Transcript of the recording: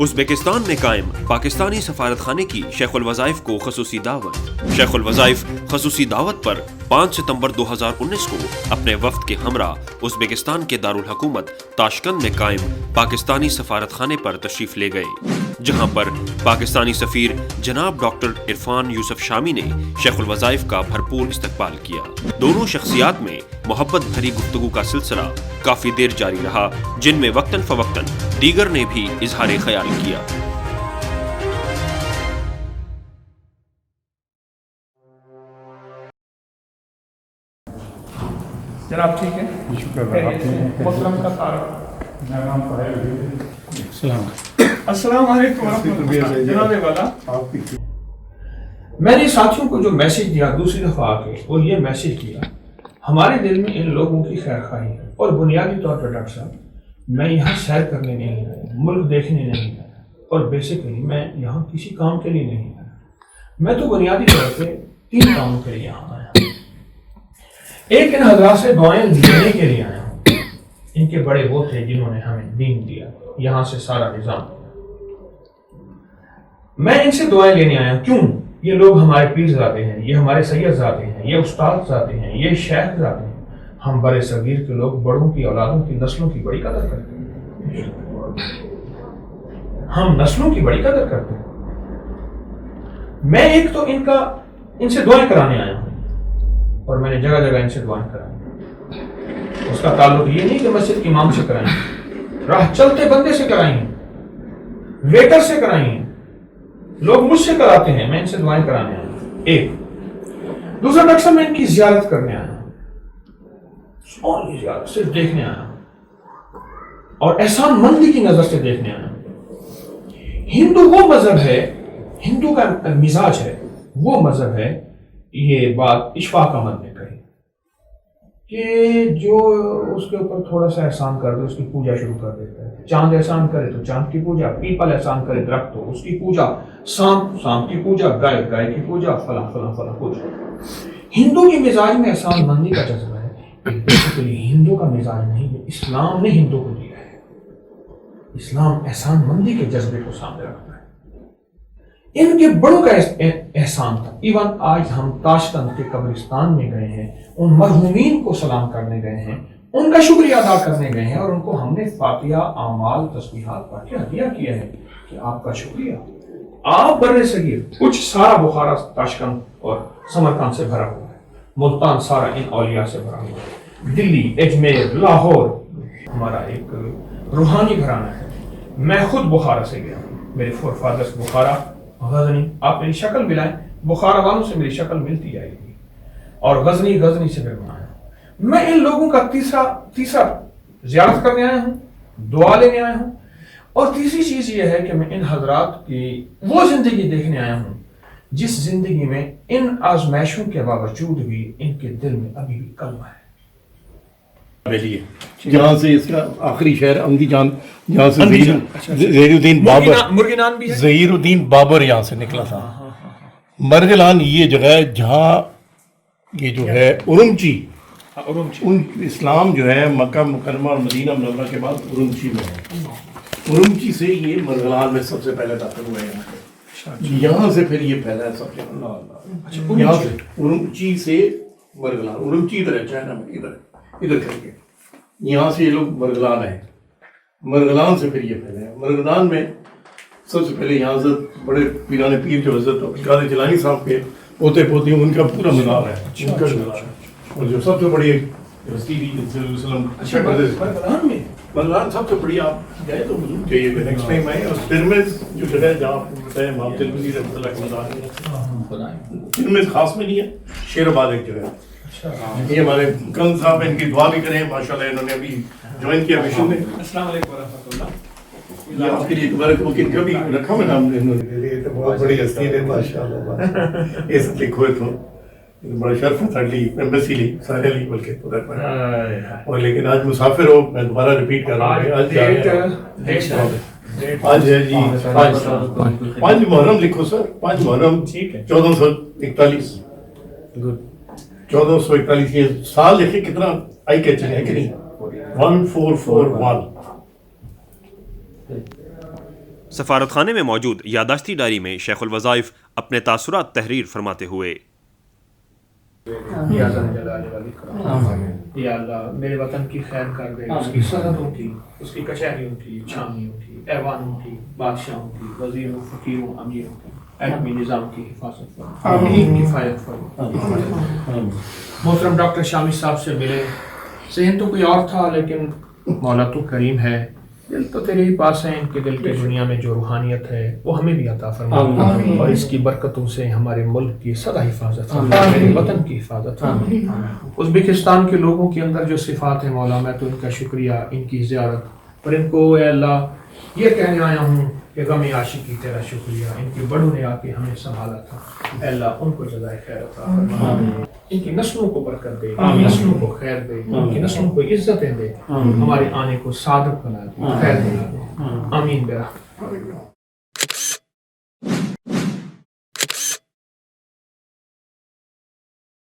Uzbekistan میں قائم پاکستانی سفارت خانے کی شیخ الوظائف کو خصوصی دعوت۔ شیخ الوظائف خصوصی دعوت پر 5 ستمبر 2019 کو اپنے وفد کے ہمراہ ازبکستان کے دارالحکومت تاشقند میں قائم پاکستانی سفارت خانے پر تشریف لے گئے، جہاں پر پاکستانی سفیر جناب ڈاکٹر عرفان یوسف شامی نے شیخ الوظائف کا بھرپور استقبال کیا۔ دونوں شخصیات میں محبت بھری گفتگو کا سلسلہ کافی دیر جاری رہا، جن میں وقتاً فوقتاً دیگر نے بھی اظہار خیال کیا۔ جناب ٹھیک ہے؟ شکر ہے، آپ ٹھیک ہیں؟ محترم کا تعارف؟ میرا نام طاہر ہے۔ السلام علیکم ورحمۃ اللہ۔ جناب والا، آپ کی میں نے ساتھیوں کو جو میسج دیا دوسری دفعہ آ کے، اور یہ میسج کیا، ہمارے دل میں ان لوگوں کی خیر خواہی ہے، اور بنیادی طور پر ڈاکٹر صاحب میں یہاں سیر کرنے نہیں آیا، ملک دیکھنے نہیں آیا، اور بیسیکلی میں یہاں کسی کام کے لیے نہیں آیا۔ میں تو بنیادی طور پہ 3 کاموں کے لیے یہاں آیا۔ ایک، ان حضرات سے دعائیں لینے کے لیے آیا ہوں۔ ان کے بڑے وہ تھے جنہوں نے ہمیں دین دیا، یہاں سے سارا نظام۔ میں ان سے دعائیں لینے آیا ہوں۔ کیوں؟ یہ لوگ ہمارے پیر ذاتے ہیں، یہ ہمارے سید ذاتے ہیں، یہ استاد ذاتے ہیں، یہ شیخ ذاتے ہیں۔ ہم بڑے صغیر کے لوگ بڑوں کی اولادوں کی نسلوں کی بڑی قدر کرتے ہیں۔ ہم نسلوں کی بڑی قدر کرتے ہیں۔ میں ایک تو ان سے دعائیں کرانے آیا ہوں، اور میں نے جگہ جگہ ان سے دعائیں کرائی۔ اس کا تعلق یہ نہیں کہ مسجد کے امام سے کرائیں، راہ چلتے بندے سے کرائیں، ویٹر سے کرائیں، لوگ مجھ سے کراتے ہیں، میں ان سے دعائیں کرانے آیا ہوں۔ ایک دوسرا، ڈاکٹر صاحب میں ان کی زیارت کرنے آیا ہوں، زیارت صرف دیکھنے آیا ہوں، اور احسان مندی کی نظر سے دیکھنے آیا ہوں۔ ہندو وہ مذہب ہے، ہندو کا مزاج ہے، وہ مذہب ہے، یہ بات اشفاق احمد نے کہی کہ جو اس کے اوپر تھوڑا سا احسان کر دے اس کی پوجا شروع کر دیتا ہے۔ چاند احسان کرے تو چاند کی پوجا، پیپل احسان کرے درخت تو اس کی پوجا، سانپ کی پوجا، گائے کی پوجا، فلاں فلاں فلاں پوجا۔ ہندو کے مزاج میں احسان مندی کا جذبہ ہے، بیسیکلی ہندو کا مزاج نہیں ہے، اسلام نے ہندو کو دیا ہے۔ اسلام احسان مندی کے جذبے کو سامنے رکھتا ہے۔ ان کے بڑوں کا احسان تھا۔ ایون آج ہم تاشقند کے قبرستان میں گئے ہیں، ان مرحومین کو سلام کرنے گئے ہیں، ان کا شکریہ ادا کرنے گئے ہیں، اور ان کو ہم نے فاتحہ، اعمال، تسبیحات پڑھ کے ہدیہ کیا ہے کہ آپ کا شکریہ۔ آپ بر صغیر کچھ سارا بخارا تاشقند اور سمرقند سے بھرا ہوا ہے، ملتان سارا ان اولیاء سے بھرا ہوا ہے، دلی، اجمیر، لاہور ہمارا ایک روحانی گھرانہ ہے۔ میں خود بخارا سے گیا ہوں، میرے فور فادرز بخارا، غزنی، آپ میری شکل ملائیں، بخارا والوں سے میری شکل ملتی آئے گی، اور غزنی سے پھر میں آیا ہوں۔ میں ان لوگوں کا تیسرا زیارت کرنے آیا ہوں، دعا لینے آیا ہوں، اور تیسری چیز یہ ہے کہ میں ان حضرات کی وہ زندگی دیکھنے آیا ہوں جس زندگی میں ان آزمائشوں کے باوجود بھی ان کے دل میں ابھی بھی کلمہ ہے۔ جہاں سے اس کا آخری شہر اندھی جان، جہاں سے ظہیر الدین بابر، مرغینان بھی ہے، ظہیر الدین بابر یہاں سے نکلا تھا۔ مرغلان یہ جگہ ہے جہاں یہ جو ہے ارمچی، اسلام جو ہے مکہ مکرمہ اور مدینہ منورہ کے بعد ارمچی میں ہے۔ ارمچی سے یہ مرغلان میں سب سے پہلے داخل ہوئے ہیں، یہاں سے پھر یہ پھیلا ہے سب سے پہلے، یہاں سے ارمچی سے مرغلان، ارمچی ادھر ہے، چائنا میں ادھر کر کے یہاں سے یہ لوگ مرغلان ہیں، مرغلان سے پھر یہ پھیلے ہیں۔ مرغلان میں سب سے پہلے یہاں سے بڑے پیران پیر جو حضرت عبدالقادر جیلانی صاحب کے پوتے پوتی ان کا پورا مزار ہے، ان کا مزار ہے، اور جو سب سے بڑی ہستی تھی صلی اللہ علیہ وسلم، مرغلان سب سے بڑی، آپ گئے تو ضرور جائیے گا نیکسٹ ٹائم آئے۔ اور ترمذ جو جگہ ہے جہاں آپ بتائیں امام ترمذی رحمۃ اللہ کا مزار ہے، ترمذ خاص میں نہیں ہے، شیر آباد ایک جگہ ہے۔ یہ ہمارے کن صاحب ان کی دعا بھی کریں، ماشاءاللہ انہوں نے ابھی جوائن کیا مشن میں۔ السلام علیکم ورحمۃ اللہ۔ یہ آپ کے لیے تبارک ہو، کن کا بھی رکھا میں نام نے، تو بہت بڑی ہستی ہے ماشاءاللہ، یہ سب لکھو ہے تو بڑا شرف ہے ساڑھ لی ایمبیسی لی سارے لی بلکہ ادھر پر، اور لیکن آج مسافر ہو، میں دوبارہ ریپیٹ کر رہا ہوں، آج ہے جی 5 محرم لکھو سر، 5 محرم 1441، 1441 یہ سال لکھے، کتنا آئی کیچنگ ہے کہ نہیں، 1441 سفارت خانے میں موجود یادداشتی ڈائری میں شیخ الوظائف اپنے تاثرات تحریر فرماتے ہوئے یا اللہ میرے وطن کی خیر کر دے، اس کی سرحدوں کی، اس کی کچہریوں کی، چھاؤنیوں کی، ایوانوں کی، بادشاہوں کی، وزیروں، فقیروں، امیروں کی، ایٹمی نظام کی حفاظت فرما، کفایت فرما۔ محترم ڈاکٹر شامی صاحب سے ملے، ذہن تو کوئی اور تھا لیکن مولا تو کریم ہے، دل تو تیرے ہی پاس ہے، ان کے دل کی دنیا میں جو روحانیت ہے وہ ہمیں بھی عطا فرما، اور اس کی برکتوں سے ہمارے ملک کی سدا حفاظت فرما، میرے وطن کی حفاظت فرما۔ ازبکستان کے لوگوں کے اندر جو صفات ہیں مولا، میں تو ان کا شکریہ، ان کی زیارت، اور ان کو اے اللہ یہ کہنے آیا ہوں کہ غم عاشقی تیرا شکریہ، ان کے بڑوں نے آ کے ہمیں سنبھالا تھا، اے اللہ ان کو جزائے خیر عطا فرما، ان کی نسلوں کو برکت دے، ان کی نسلوں کو خیر دے، ان کی نسلوں کو عزتیں دے، ہمارے آنے کو سعادت بنا دے، خیر بنا دے، آمین برحمتک۔